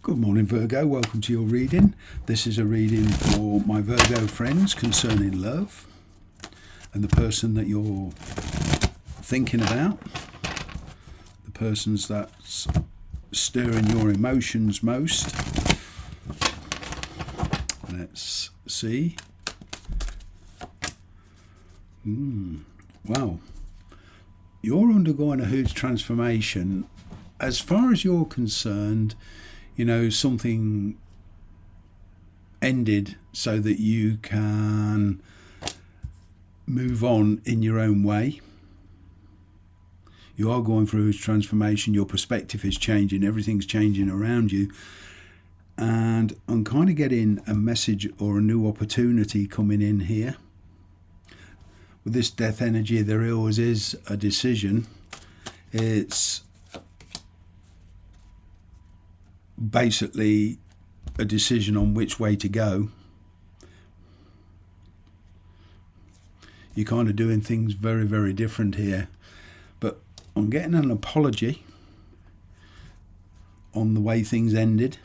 Good morning, Virgo. Welcome to your reading. This is a reading for my Virgo friends concerning love and the person that you're thinking about, the persons that's stirring your emotions most. Let's see. Wow. You're undergoing a huge transformation. As far as you're concerned, you know, something ended so that you can move on in your own way. You are going through a transformation. Your perspective is changing. Everything's changing around you. And I'm kind of getting a message or a new opportunity coming in here. With this death energy, there always is a decision. It's basically a decision on which way to go. You're kind of doing things very, very different here. But I'm getting an apology on the way things ended.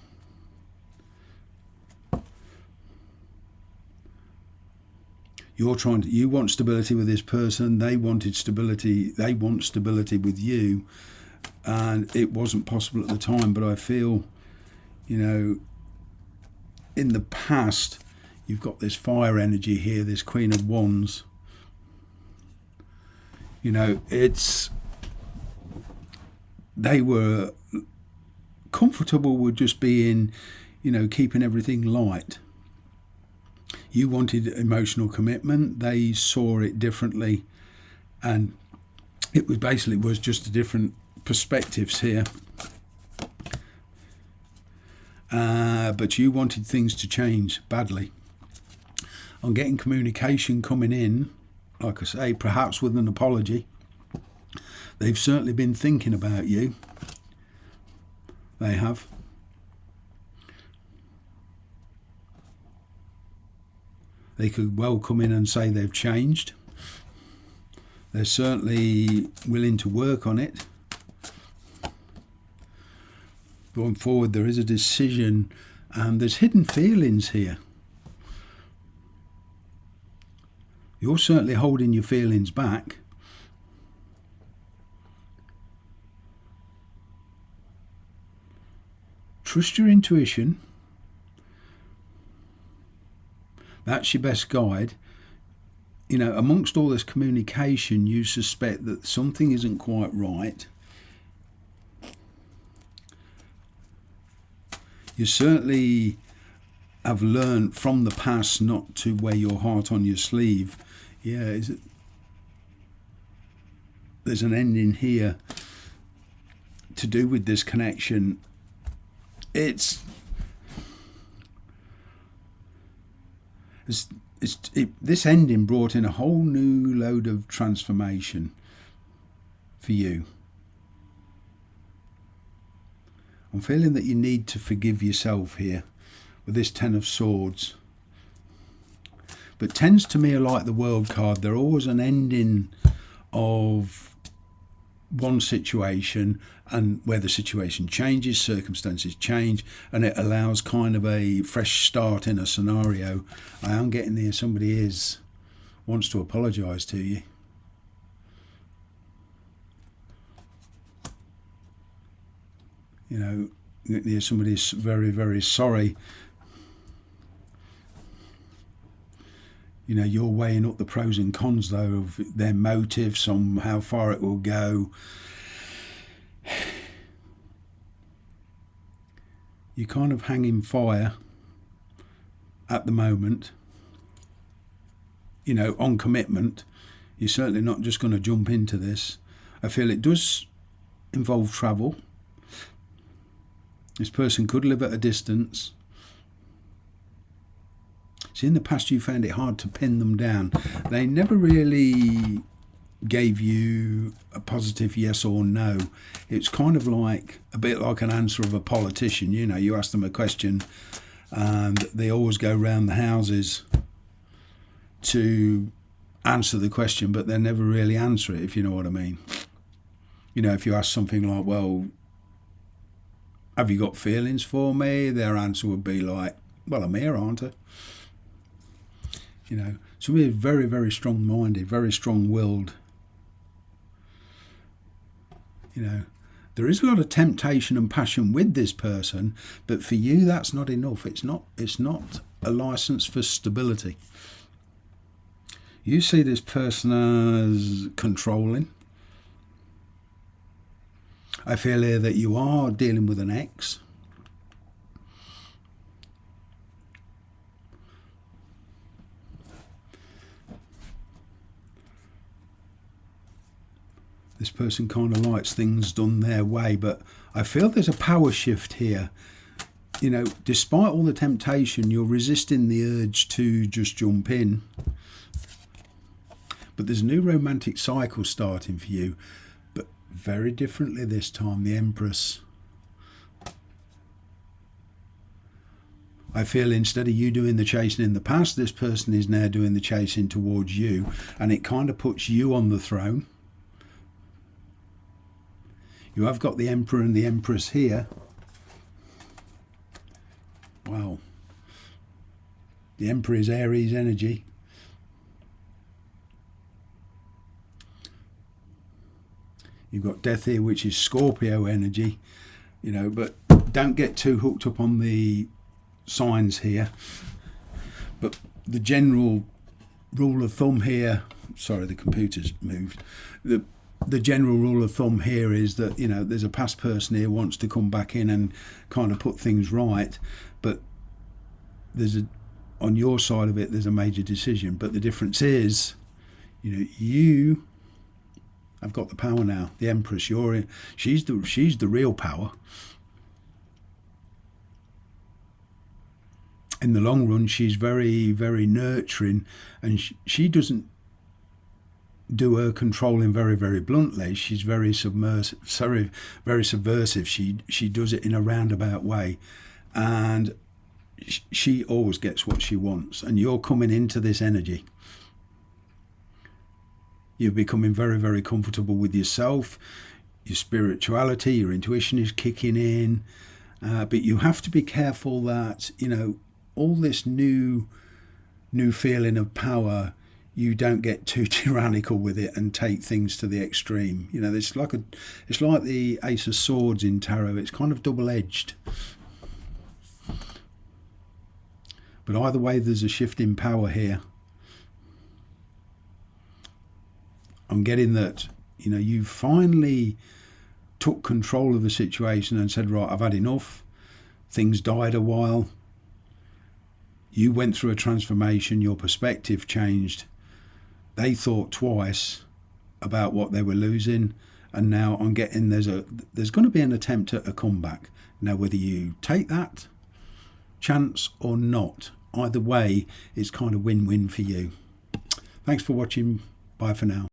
You want stability with this person. They wanted stability. They want stability with you. And it wasn't possible at the time, but I feel, you know, in the past, you've got this fire energy here, this Queen of Wands. You know, they were comfortable with just being, you know, keeping everything light. You wanted emotional commitment. They saw it differently. And it was basically just a different perspectives here. But you wanted things to change badly. I'm getting communication coming in, like I say, perhaps with an apology. They've certainly been thinking about you. They have. They could well come in and say they've changed. They're certainly willing to work on it. Going forward, there is a decision, and there's hidden feelings here. You're certainly holding your feelings back. Trust your intuition. That's your best guide. You know, amongst all this communication, you suspect that something isn't quite right. You certainly have learned from the past not to wear your heart on your sleeve. Yeah, there's an ending here to do with this connection. This ending brought in a whole new load of transformation for you. I'm feeling that you need to forgive yourself here with this Ten of Swords. But tens to me are like the World card. They're always an ending of one situation, and where the situation changes, circumstances change, and it allows kind of a fresh start in a scenario. I am getting here somebody wants to apologise to you. You know, somebody's very, very sorry. You know, you're weighing up the pros and cons, though, of their motives, on how far it will go. You're kind of hanging fire at the moment. You know, on commitment. You're certainly not just going to jump into this. I feel it does involve travel. This person could live at a distance. See, in the past you found it hard to pin them down. They never really gave you a positive yes or no. It's kind of like a bit like an answer of a politician. You know, you ask them a question and they always go round the houses to answer the question, but they never really answer it, if you know what I mean. You know, if you ask something like, well, Have you got feelings for me? Their answer would be like, well, I'm here, aren't I? You know, so we're very, very strong-minded, very strong-willed. You know, there is a lot of temptation and passion with this person, but for you, that's not enough. It's not a license for stability. You see this person as controlling. I feel here that you are dealing with an ex. This person kind of likes things done their way, but I feel there's a power shift here. You know, despite all the temptation, you're resisting the urge to just jump in. But there's a new romantic cycle starting for you, but very differently this time, the Empress. I feel instead of you doing the chasing in the past, this person is now doing the chasing towards you, and it kind of puts you on the throne. You have got the Emperor and the Empress here. Wow. The Emperor is Aries energy. You've got Death here, which is Scorpio energy. You know, but don't get too hooked up on the signs here. But the general rule of thumb here, sorry, the computer's moved. The general rule of thumb here is that, you know, there's a past person here who wants to come back in and kind of put things right, but on your side of it, there's a major decision. But the difference is, you know, you have got the power now. The Empress, she's the real power. In the long run, she's very, very nurturing, and she doesn't do her controlling very, very bluntly. She's very subversive. She does it in a roundabout way, and she always gets what she wants. And you're coming into this energy. You're becoming very, very comfortable with yourself. Your spirituality, your intuition is kicking in, but you have to be careful that, you know, all this new feeling of power, you don't get too tyrannical with it and take things to the extreme. You know, it's like the Ace of Swords in tarot. It's kind of double-edged. But either way, there's a shift in power here. I'm getting that, you know, you finally took control of the situation and said, right, I've had enough. Things died a while. You went through a transformation. Your perspective changed. They thought twice about what they were losing, and now I'm getting there's going to be an attempt at a comeback. Now, whether you take that chance or not, either way, it's kind of win-win for you. Thanks for watching. Bye for now.